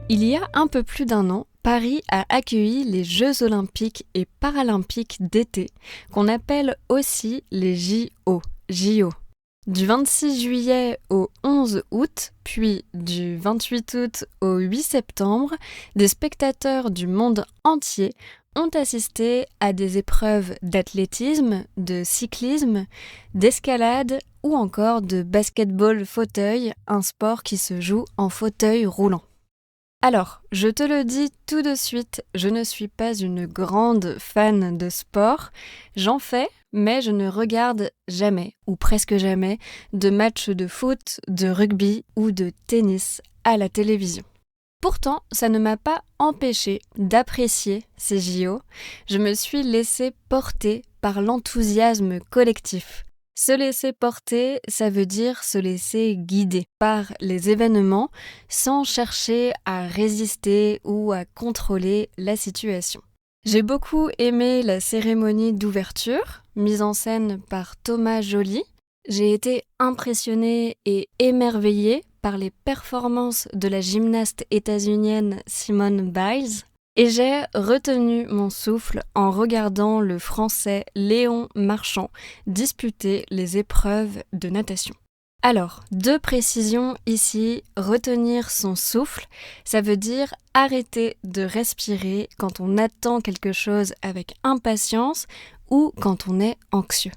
Il y a un peu plus d'un an, Paris a accueilli les Jeux olympiques et paralympiques d'été, qu'on appelle aussi les JO. Du 26 juillet au 11 août, puis du 28 août au 8 septembre, des spectateurs du monde entier ont assisté à des épreuves d'athlétisme, de cyclisme, d'escalade ou encore de basketball fauteuil, un sport qui se joue en fauteuil roulant. Alors, je te le dis tout de suite, je ne suis pas une grande fan de sport. J'en fais, mais je ne regarde jamais, ou presque jamais, de matchs de foot, de rugby ou de tennis à la télévision. Pourtant, ça ne m'a pas empêché d'apprécier ces JO. Je me suis laissée porter par l'enthousiasme collectif. Se laisser porter, ça veut dire se laisser guider par les événements sans chercher à résister ou à contrôler la situation. J'ai beaucoup aimé la cérémonie d'ouverture, mise en scène par Thomas Joly. J'ai été impressionnée et émerveillée par les performances de la gymnaste états-unienne Simone Biles. Et j'ai retenu mon souffle en regardant le Français Léon Marchand disputer les épreuves de natation. Alors, deux précisions ici, retenir son souffle, ça veut dire arrêter de respirer quand on attend quelque chose avec impatience ou quand on est anxieux.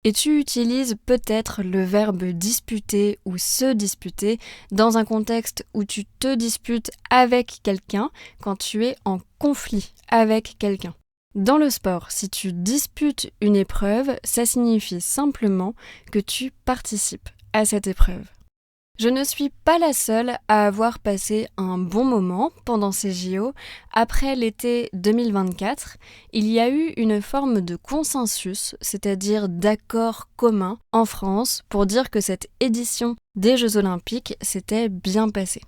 Et tu utilises peut-être le verbe disputer ou se disputer dans un contexte où tu te disputes avec quelqu'un quand tu es en conflit avec quelqu'un. Dans le sport, si tu disputes une épreuve, ça signifie simplement que tu participes à cette épreuve. Je ne suis pas la seule à avoir passé un bon moment pendant ces JO. Après l'été 2024, il y a eu une forme de consensus, c'est-à-dire d'accord commun en France pour dire que cette édition des Jeux Olympiques s'était bien passée.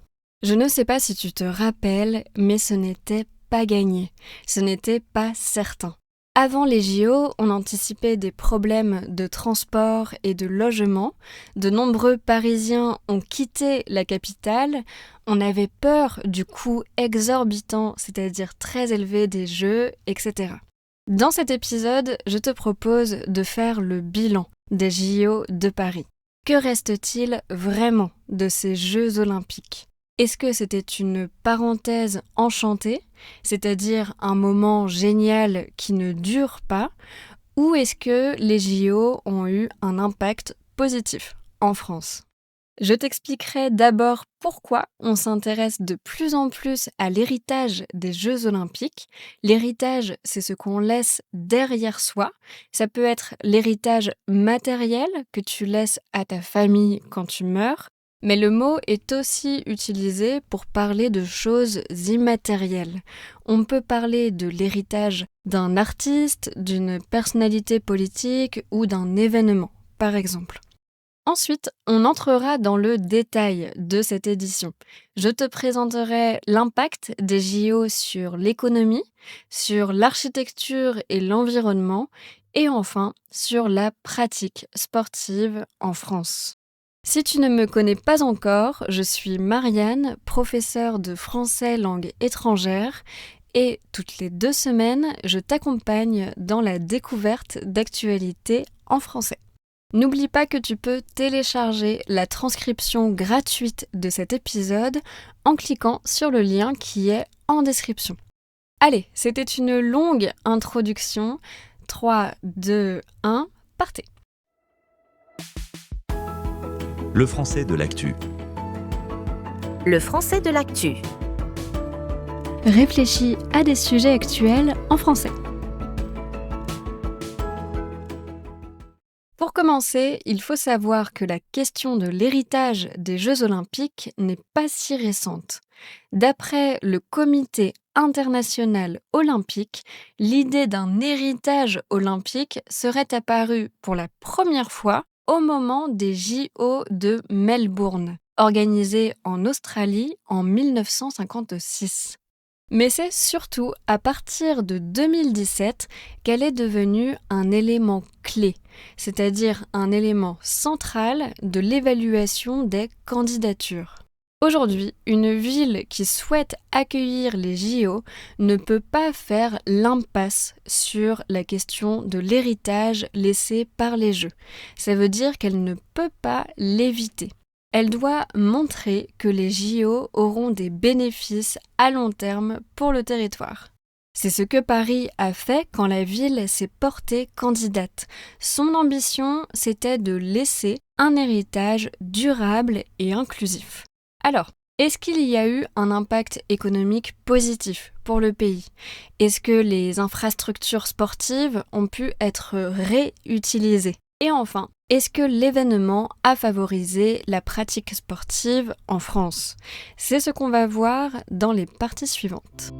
Je ne sais pas si tu te rappelles, mais ce n'était pas gagné, ce n'était pas certain. Avant les JO, on anticipait des problèmes de transport et de logement. De nombreux Parisiens ont quitté la capitale. On avait peur du coût exorbitant, c'est-à-dire très élevé des Jeux, etc. Dans cet épisode, je te propose de faire le bilan des JO de Paris. Que reste-t-il vraiment de ces Jeux olympiques ? Est-ce que c'était une parenthèse enchantée, c'est-à-dire un moment génial qui ne dure pas, ou est-ce que les JO ont eu un impact positif en France ? Je t'expliquerai d'abord pourquoi on s'intéresse de plus en plus à l'héritage des Jeux olympiques. L'héritage, c'est ce qu'on laisse derrière soi. Ça peut être l'héritage matériel que tu laisses à ta famille quand tu meurs, mais le mot est aussi utilisé pour parler de choses immatérielles. On peut parler de l'héritage d'un artiste, d'une personnalité politique ou d'un événement, par exemple. Ensuite, on entrera dans le détail de cette édition. Je te présenterai l'impact des JO sur l'économie, sur l'architecture et l'environnement, et enfin sur la pratique sportive en France. Si tu ne me connais pas encore, je suis Marianne, professeure de français langue étrangère, et toutes les 2 semaines, je t'accompagne dans la découverte d'actualités en français. N'oublie pas que tu peux télécharger la transcription gratuite de cet épisode en cliquant sur le lien qui est en description. Allez, c'était une longue introduction. 3, 2, 1, partez! Le français de l'actu. Le français de l'actu. Réfléchis à des sujets actuels en français. Pour commencer, il faut savoir que la question de l'héritage des Jeux olympiques n'est pas si récente. D'après le Comité international olympique, l'idée d'un héritage olympique serait apparue pour la première fois au moment des JO de Melbourne, organisés en Australie en 1956. Mais c'est surtout à partir de 2017 qu'elle est devenue un élément clé, c'est-à-dire un élément central de l'évaluation des candidatures. Aujourd'hui, une ville qui souhaite accueillir les JO ne peut pas faire l'impasse sur la question de l'héritage laissé par les Jeux. Ça veut dire qu'elle ne peut pas l'éviter. Elle doit montrer que les JO auront des bénéfices à long terme pour le territoire. C'est ce que Paris a fait quand la ville s'est portée candidate. Son ambition, c'était de laisser un héritage durable et inclusif. Alors, est-ce qu'il y a eu un impact économique positif pour le pays ? Est-ce que les infrastructures sportives ont pu être réutilisées ? Et enfin, est-ce que l'événement a favorisé la pratique sportive en France ? C'est ce qu'on va voir dans les parties suivantes.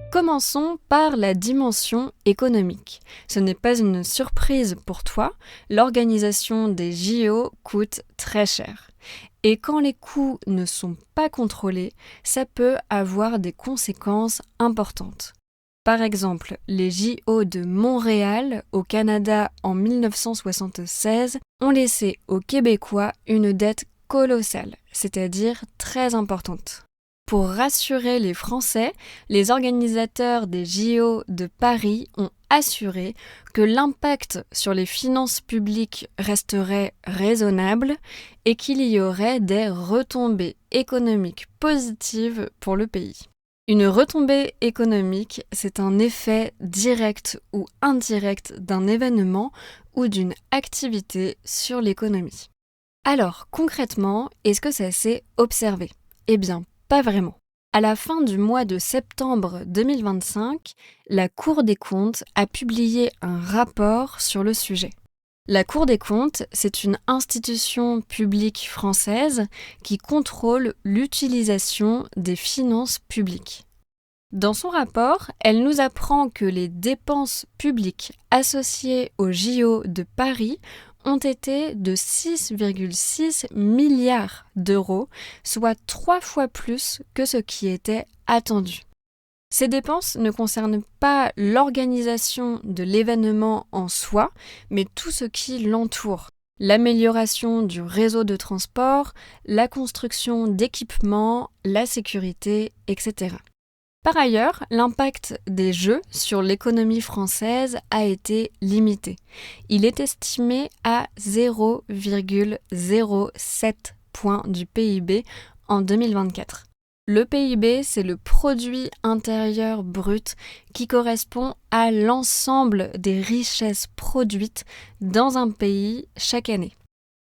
Commençons par la dimension économique. Ce n'est pas une surprise pour toi, l'organisation des JO coûte très cher. Et quand les coûts ne sont pas contrôlés, ça peut avoir des conséquences importantes. Par exemple, les JO de Montréal, au Canada, en 1976, ont laissé aux Québécois une dette colossale, c'est-à-dire très importante. Pour rassurer les Français, les organisateurs des JO de Paris ont assuré que l'impact sur les finances publiques resterait raisonnable et qu'il y aurait des retombées économiques positives pour le pays. Une retombée économique, c'est un effet direct ou indirect d'un événement ou d'une activité sur l'économie. Alors, concrètement, est-ce que ça s'est observé ? Eh bien, pas vraiment. À la fin du mois de septembre 2025, la Cour des comptes a publié un rapport sur le sujet. La Cour des comptes, c'est une institution publique française qui contrôle l'utilisation des finances publiques. Dans son rapport, elle nous apprend que les dépenses publiques associées aux JO de Paris ont été de 6,6 milliards d'euros, soit 3 fois plus que ce qui était attendu. Ces dépenses ne concernent pas l'organisation de l'événement en soi, mais tout ce qui l'entoure. L'amélioration du réseau de transport, la construction d'équipements, la sécurité, etc. Par ailleurs, l'impact des Jeux sur l'économie française a été limité. Il est estimé à 0,07 points du PIB en 2024. Le PIB, c'est le produit intérieur brut qui correspond à l'ensemble des richesses produites dans un pays chaque année.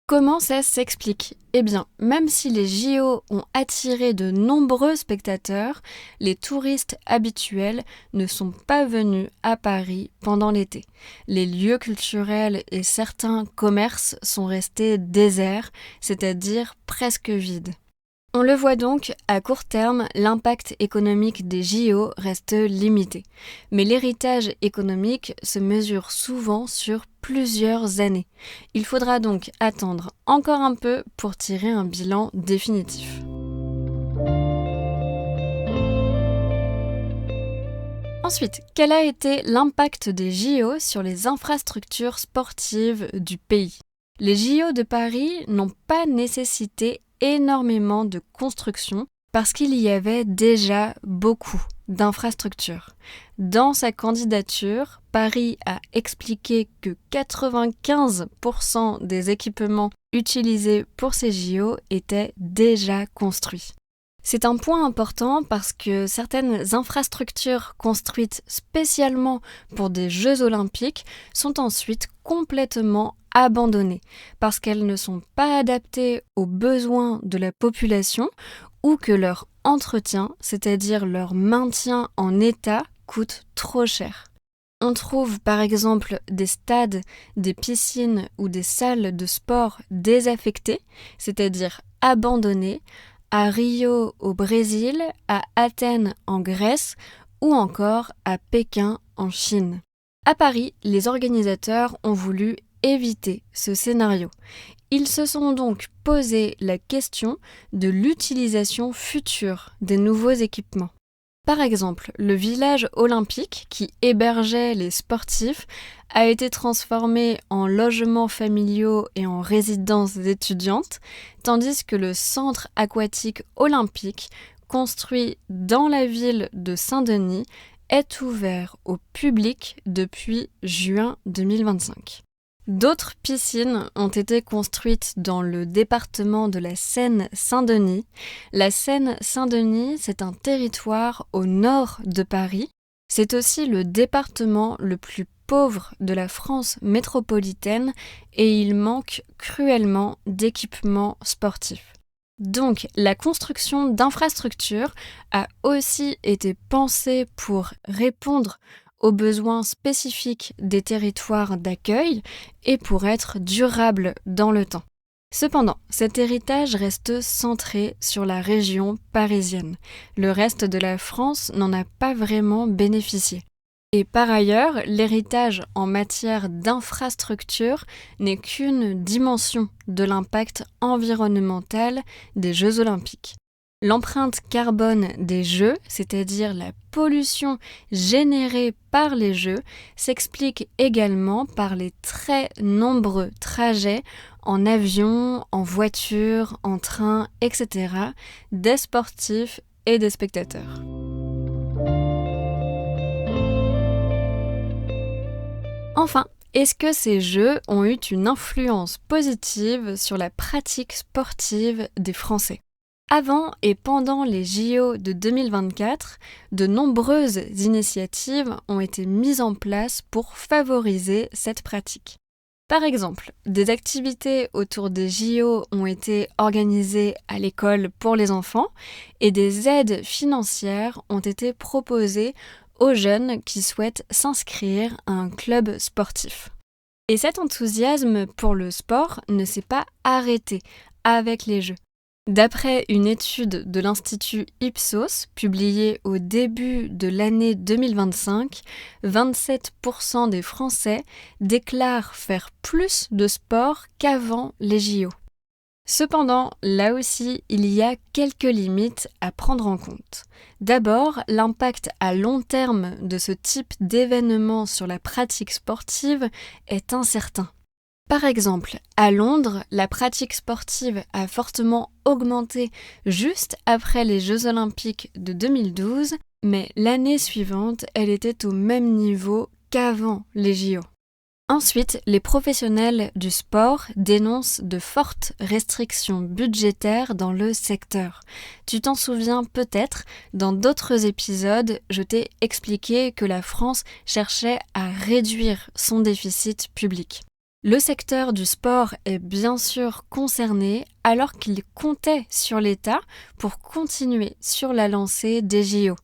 Comment ça s'explique ? Eh bien, même si les JO ont attiré de nombreux spectateurs, les touristes habituels ne sont pas venus à Paris pendant l'été. Les lieux culturels et certains commerces sont restés déserts, c'est-à-dire presque vides. On le voit donc, à court terme, l'impact économique des JO reste limité. Mais l'héritage économique se mesure souvent sur plusieurs années. Il faudra donc attendre encore un peu pour tirer un bilan définitif. Ensuite, quel a été l'impact des JO sur les infrastructures sportives du pays ? Les JO de Paris n'ont pas nécessité énormément de construction parce qu'il y avait déjà beaucoup d'infrastructures. Dans sa candidature, Paris a expliqué que 95% des équipements utilisés pour ces JO étaient déjà construits. C'est un point important parce que certaines infrastructures construites spécialement pour des Jeux olympiques sont ensuite complètement abandonnées parce qu'elles ne sont pas adaptées aux besoins de la population ou que leur entretien, c'est-à-dire leur maintien en état, coûte trop cher. On trouve par exemple des stades, des piscines ou des salles de sport désaffectées, c'est-à-dire abandonnées, à Rio au Brésil, à Athènes en Grèce ou encore à Pékin en Chine. À Paris, les organisateurs ont voulu éviter ce scénario. Ils se sont donc posé la question de l'utilisation future des nouveaux équipements. Par exemple, le village olympique qui hébergeait les sportifs a été transformé en logements familiaux et en résidences étudiantes, tandis que le centre aquatique olympique, construit dans la ville de Saint-Denis, est ouvert au public depuis juin 2025. D'autres piscines ont été construites dans le département de la Seine-Saint-Denis. La Seine-Saint-Denis, c'est un territoire au nord de Paris. C'est aussi le département le plus pauvre de la France métropolitaine et il manque cruellement d'équipements sportifs. Donc, la construction d'infrastructures a aussi été pensée pour répondre aux besoins spécifiques des territoires d'accueil et pour être durable dans le temps. Cependant, cet héritage reste centré sur la région parisienne. Le reste de la France n'en a pas vraiment bénéficié. Et par ailleurs, l'héritage en matière d'infrastructure n'est qu'une dimension de l'impact environnemental des Jeux olympiques. L'empreinte carbone des Jeux, c'est-à-dire la pollution générée par les Jeux, s'explique également par les très nombreux trajets en avion, en voiture, en train, etc. des sportifs et des spectateurs. Enfin, est-ce que ces Jeux ont eu une influence positive sur la pratique sportive des Français ? Avant et pendant les JO de 2024, de nombreuses initiatives ont été mises en place pour favoriser cette pratique. Par exemple, des activités autour des JO ont été organisées à l'école pour les enfants et des aides financières ont été proposées aux jeunes qui souhaitent s'inscrire à un club sportif. Et cet enthousiasme pour le sport ne s'est pas arrêté avec les Jeux. D'après une étude de l'Institut Ipsos, publiée au début de l'année 2025, 27% des Français déclarent faire plus de sport qu'avant les JO. Cependant, là aussi, il y a quelques limites à prendre en compte. D'abord, l'impact à long terme de ce type d'événement sur la pratique sportive est incertain. Par exemple, à Londres, la pratique sportive a fortement augmenté juste après les Jeux olympiques de 2012, mais l'année suivante, elle était au même niveau qu'avant les JO. Ensuite, les professionnels du sport dénoncent de fortes restrictions budgétaires dans le secteur. Tu t'en souviens peut-être, dans d'autres épisodes, je t'ai expliqué que la France cherchait à réduire son déficit public. Le secteur du sport est bien sûr concerné alors qu'il comptait sur l'État pour continuer sur la lancée des JO.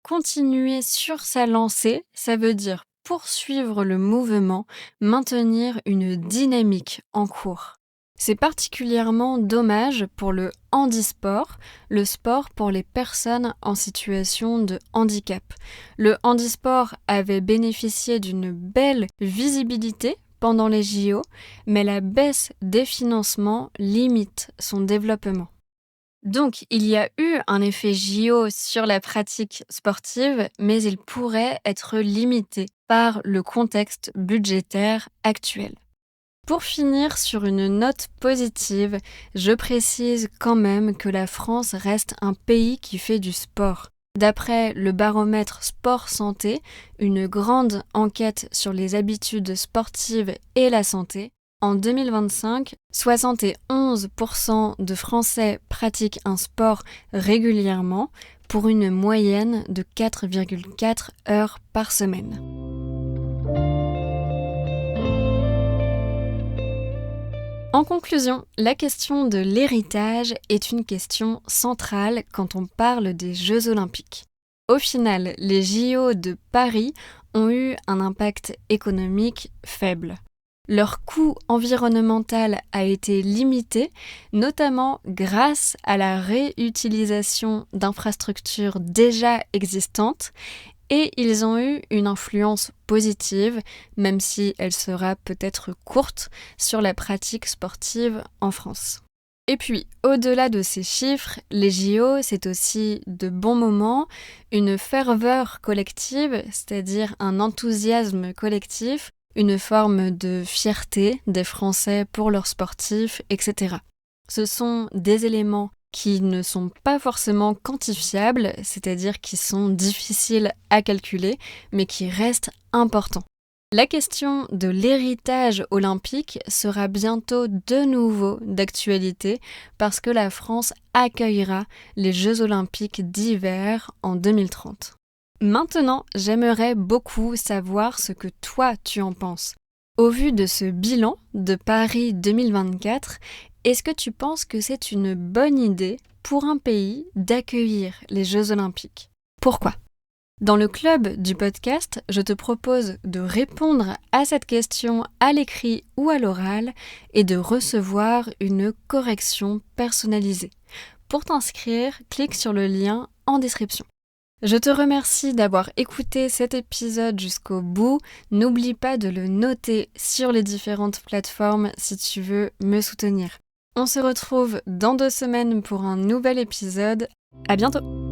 Continuer sur sa lancée, ça veut dire poursuivre le mouvement, maintenir une dynamique en cours. C'est particulièrement dommage pour le handisport, le sport pour les personnes en situation de handicap. Le handisport avait bénéficié d'une belle visibilité pendant les JO, mais la baisse des financements limite son développement. Donc, il y a eu un effet JO sur la pratique sportive, mais il pourrait être limité par le contexte budgétaire actuel. Pour finir sur une note positive, je précise quand même que la France reste un pays qui fait du sport. D'après le baromètre Sport Santé, une grande enquête sur les habitudes sportives et la santé, en 2025, 71% de Français pratiquent un sport régulièrement pour une moyenne de 4,4 heures par semaine. En conclusion, la question de l'héritage est une question centrale quand on parle des Jeux olympiques. Au final, les JO de Paris ont eu un impact économique faible. Leur coût environnemental a été limité, notamment grâce à la réutilisation d'infrastructures déjà existantes, et ils ont eu une influence positive, même si elle sera peut-être courte, sur la pratique sportive en France. Et puis, au-delà de ces chiffres, les JO, c'est aussi de bons moments, une ferveur collective, c'est-à-dire un enthousiasme collectif, une forme de fierté des Français pour leurs sportifs, etc. Ce sont des éléments qui ne sont pas forcément quantifiables, c'est-à-dire qui sont difficiles à calculer, mais qui restent importants. La question de l'héritage olympique sera bientôt de nouveau d'actualité parce que la France accueillera les Jeux olympiques d'hiver en 2030. Maintenant, j'aimerais beaucoup savoir ce que toi tu en penses. Au vu de ce bilan de Paris 2024, est-ce que tu penses que c'est une bonne idée pour un pays d'accueillir les Jeux olympiques ? Pourquoi ? Dans le club du podcast, je te propose de répondre à cette question à l'écrit ou à l'oral et de recevoir une correction personnalisée. Pour t'inscrire, clique sur le lien en description. Je te remercie d'avoir écouté cet épisode jusqu'au bout. N'oublie pas de le noter sur les différentes plateformes si tu veux me soutenir. On se retrouve dans 2 semaines pour un nouvel épisode. À bientôt!